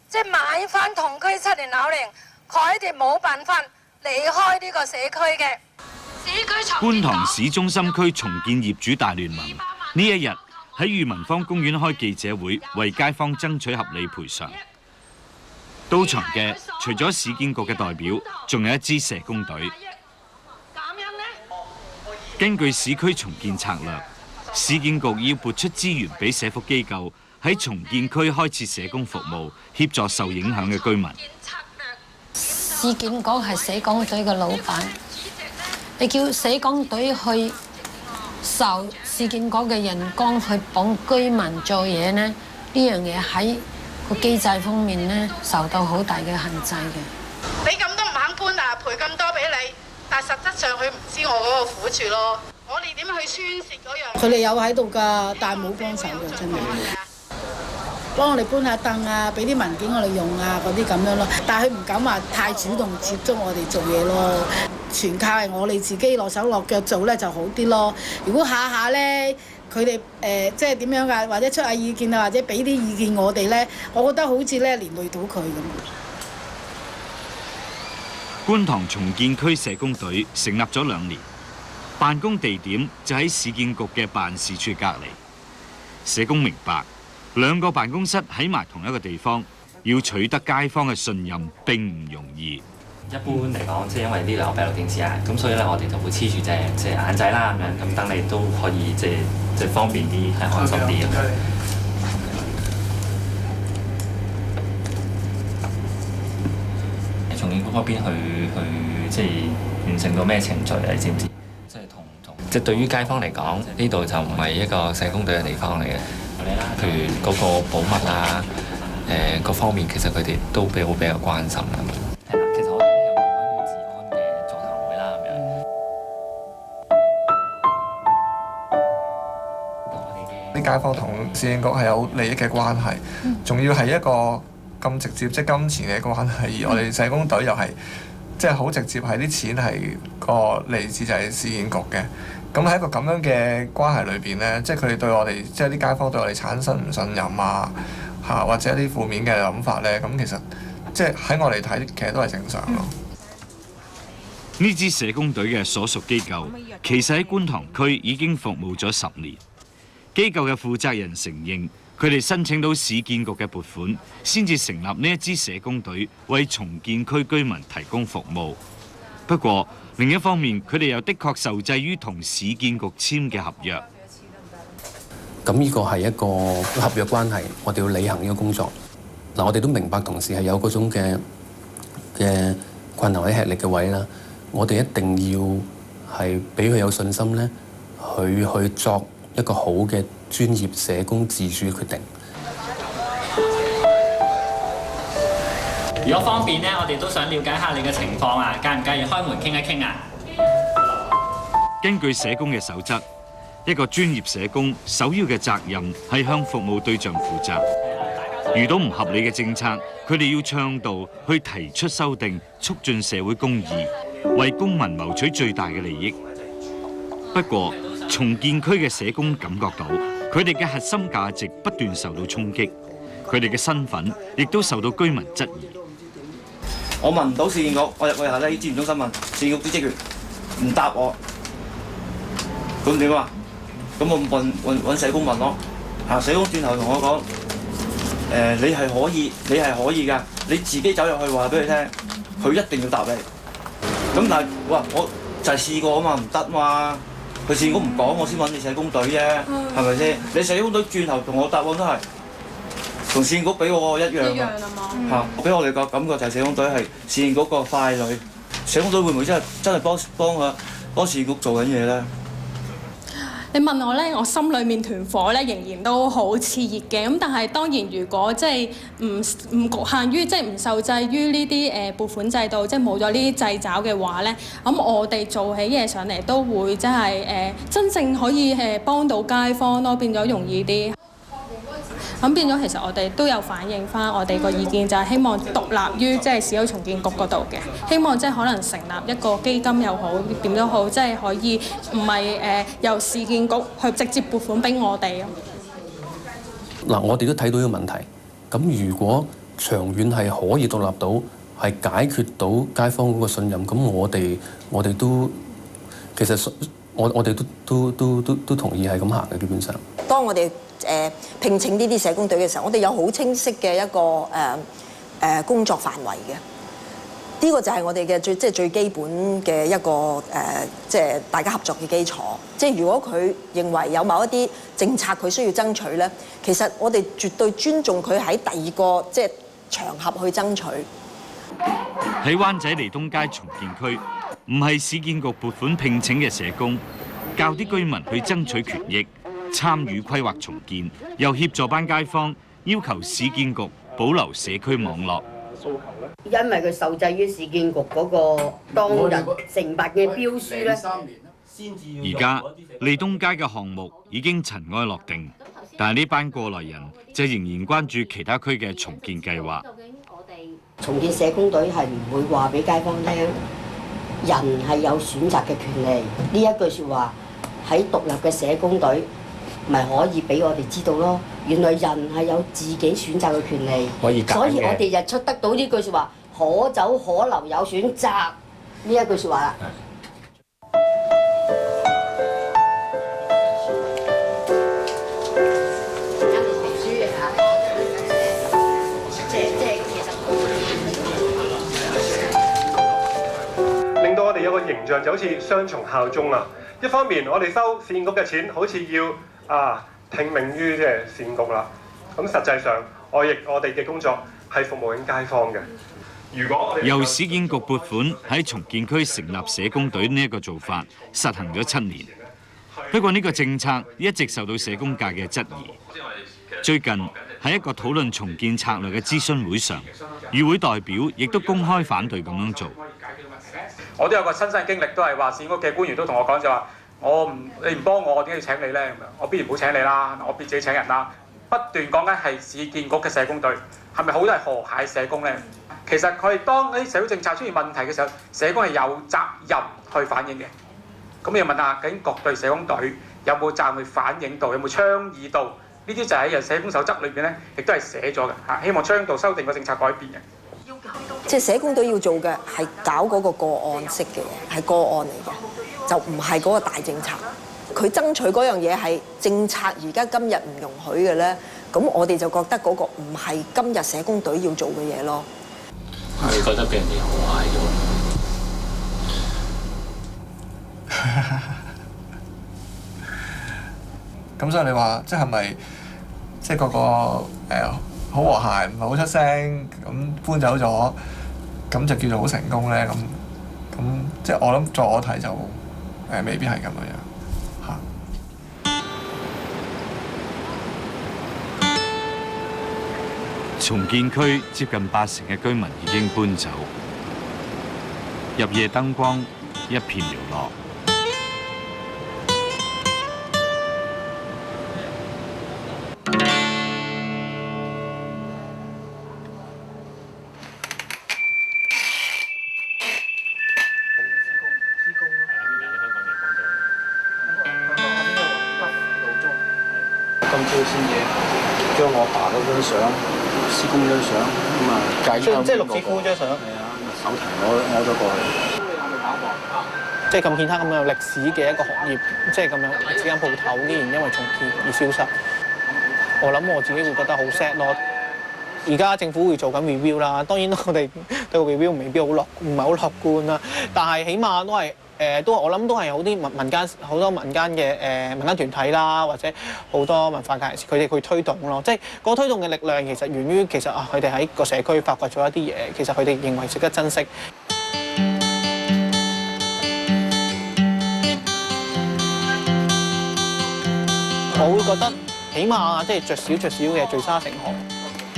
即係買翻同區7年樓齡，佢哋冇辦法離開呢個社區嘅。觀塘市中心區重建業主大聯盟呢一日喺裕民坊公園開記者會，為街坊爭取合理賠償。到場嘅除咗市建局嘅代表，仲有一支社工隊。根據市區重建策略，市建局要撥出資源俾社福機構喺重建區開設社工服務，協助受影響嘅居民。市建局係社工隊嘅老闆，你叫社工隊去受市建局嘅人工去幫居民做嘢呢？呢樣嘢喺個機制方面呢，受到好大嘅限制嘅。你咁都唔肯搬啊，賠咁多俾你，但係實質上佢唔知我嗰個苦處咯。我哋點樣去宣泄嗰樣？佢哋有喺度㗎，但係冇幫手嘅，真係。幫我哋搬下凳啊，俾啲文件我哋用啊，嗰啲咁樣咯。但係佢唔敢話太主動接觸我哋做嘢咯，全靠係我哋自己落手落腳做咧就好啲咯。如果下下咧佢哋即係點樣㗎，或者出下意見啊，或者俾啲意見我哋咧，我覺得好似咧連累到佢咁。觀塘重建區社工隊成立咗2年，辦公地點就喺市建局嘅辦事處隔離。社工明白2個辦公室喺埋同一個地方，要取得街坊嘅信任並唔容易。一般嚟講，即係因為呢2個閉路電視啊，咁所以咧我哋就會黐住隻眼仔啦，咁樣咁等你都可以即係方便啲，係安心啲咁樣。重建局嗰邊去即係完成到咩程序啊？你知唔知？即係即係對於街坊嚟講，呢度就唔係一個社工隊嘅地方嚟嘅。譬如嗰個保密啊，各方面其實佢哋都比較關心咁。係啦，其實我哋咧有個關於治安嘅座談會啦，咁樣。啲街坊同市建局係有利益嘅關係，仲要係一個咁直接即係金錢嘅關係，而我哋社工隊又係即係好直接，係啲錢係個嚟自就係市建局嘅。咁喺一個咁樣嘅關係裏邊咧，即係佢哋對我哋，即係啲街坊對我哋產生唔信任啊，或者一啲負面嘅諗法咧，咁其實即係喺我哋睇，其實都係正常咯。呢支社工隊嘅所屬機構，其實喺觀塘區已經服務咗10年。機構嘅負責人承認，佢哋申請到市建局嘅撥款，先至成立呢一支社工隊，為重建區居民提供服務。不過另一方面，佢哋又的確受制於同市建局簽嘅合約。咁呢個係一個合約關係，我哋要履行呢個工作。嗱，我哋都明白同事係有嗰種嘅困難或者吃力嘅位啦。我哋一定要係俾佢有信心咧，佢去作一個好嘅專業社工自主嘅決定。如果方便咧，我哋都想了解下你嘅情況啊，介唔介意開門傾一傾啊？根據社工嘅守則，一個專業社工首要嘅責任係向服務對象負責。遇到唔合理嘅政策，佢哋要倡導去提出修訂，促進社會公義，為公民謀取最大嘅利益。不過，重建區嘅社工感覺到，佢哋嘅核心價值不斷受到衝擊，佢哋嘅身份亦都受到居民質疑。我問唔到市建局，我入去下低資源中心問市建局啲職員，唔答我，咁點啊？咁我揾社工問咯。社工轉頭同我講，你係可以㗎，你自己走入去話俾佢聽，佢一定要答你。咁但係我就係試過啊嘛，唔得嘛。佢市建局唔講，我先揾你社工隊啫，係咪先？你社工隊轉頭同我答案都係同市建局俾我一樣啊嘛。俾我哋個感覺就係社工隊係市建局個傀儡。社工隊會唔會真係幫市建局做緊嘢咧？你問我咧，我心裏面團火咧仍然都好熾熱嘅。咁但係當然，如果即係唔局限於即係唔受制於呢啲撥款制度，即係冇咗呢啲掣肘嘅話咧，咁我哋做起嘢上嚟都會真係真正可以幫到街坊咯，變咗容易啲。咁變咗，其實我哋都有反映翻我哋個意見，就係希望獨立於即係市區重建局嗰度嘅，希望即係可能成立一個基金又好，點都好，即係可以唔係由市建局去直接撥款俾我哋。嗱，我哋都睇到呢個問題。咁如果長遠係可以獨立到，係解決到街坊嗰個信任，咁我哋都其實我哋都同意係咁行嘅，基本上。當我哋聘請呢啲社工隊嘅時候，我哋有好清晰嘅一個工作範圍嘅。呢個就係我哋嘅最基本嘅一個即係大家合作嘅基礎。即係如果佢認為有某一啲政策佢需要爭取咧，其實我哋絕對尊重佢喺第二個即係場合去爭取。喺灣仔利東街重建區，唔係市建局撥款聘請嘅社工，教啲居民去爭取權益，參與規劃重建，又協助班街坊要求市建局保留社區網絡。因為佢受制於市建局嗰個當日承辦嘅標書咧。而家利東街嘅項目已經塵埃落定，但係呢班過來人就仍然關注其他區嘅重建計劃。重建社工隊係唔會話俾街坊聽，人係有選擇嘅權利。呢一句説話喺獨立嘅社工隊咪可以俾我哋知道咯。原來人係有自己選擇嘅權利，所以我哋日出得到呢句説話，可走可留有選擇呢一句説話啦。令到我哋有個形象就好似雙重效忠啊！一方面我哋收市建局嘅錢，好似要聽命於即係市建局啦。咁實際上我哋嘅工作係服務緊街坊嘅。如果由市建局撥款喺重建區成立社工隊呢一個做法，實行咗7年。不過呢個政策一直受到社工界嘅質疑。最近喺一個討論重建策略嘅諮詢會上，與會代表亦都公開反對咁樣做。我都有個親身經歷，都係話市建局嘅官員都同我講就話：你唔幫我，我點解要請你咧？咁樣我必然唔好請你啦，我必自己請人啦。不斷講緊係市建局嘅社工隊，係咪好多係河蟹社工咧？其實佢哋當啲社會政策出現問題嘅時候，社工係有責任去反映嘅。咁你要問下，究竟各隊社工隊有冇責任去反映到，有冇倡議到？呢啲就喺社工守則裏邊咧，亦都係寫咗嘅嚇，希望倡導修訂個政策改變嘅。即係社工隊要做嘅係搞嗰個個案式嘅嘢，係個案嚟嘅，就唔係嗰個大政策。佢爭取嗰樣嘢係政策，而家今日唔容許嘅咧，咁我哋就覺得嗰個唔係今日社工隊要做嘅嘢咯。你覺得俾人哋好壞咗？咁所以你話即係咪即係嗰個好和諧，唔係好出聲，咁搬走咗，咁就叫做好成功咧？咁即係我諗，在我睇就未必係咁樣嚇。重建區接近80%嘅居民已經搬走，入夜燈光一片寥落。今朝先至將我爸嗰張相、施工張相咁啊，即係陸志夫張相，係啊，手提攞咗過去。即係咁顯赫咁有歷史嘅一個行業，即係咁樣歷史間鋪頭，依然因為重建而消失。我諗我自己會覺得好 sad 咯。而家政府會做緊 review 啦，當然我哋對個 review 未必唔係好樂觀啦，但係起碼都係。我諗都係好啲好多民間嘅民間團體啦，或者好多文化界人士，佢哋去推動咯。即係嗰個推動嘅力量，其實源於其實佢哋喺個社區發掘咗一啲嘢，其實佢哋認為值得珍惜。我會覺得起碼即係着少嘅聚沙成河，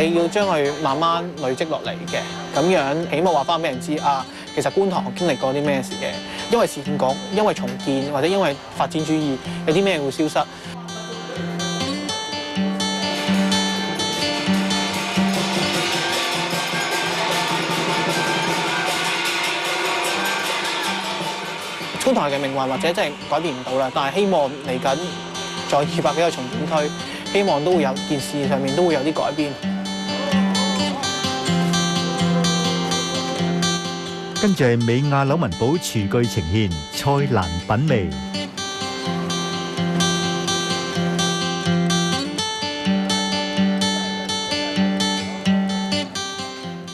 你要將佢慢慢累積落嚟嘅，咁樣起碼話翻俾人知啊。其實觀塘經歷過啲咩事嘅？因為市建局，因為重建，或者因為發展主義，有啲咩會消失？觀塘嘅命運或者真係改變唔到啦，但係希望嚟緊再200幾個重建區，希望都會有件事上面都會有啲改變。跟住係美亞柳文寶廚具呈現，菜蘭品味。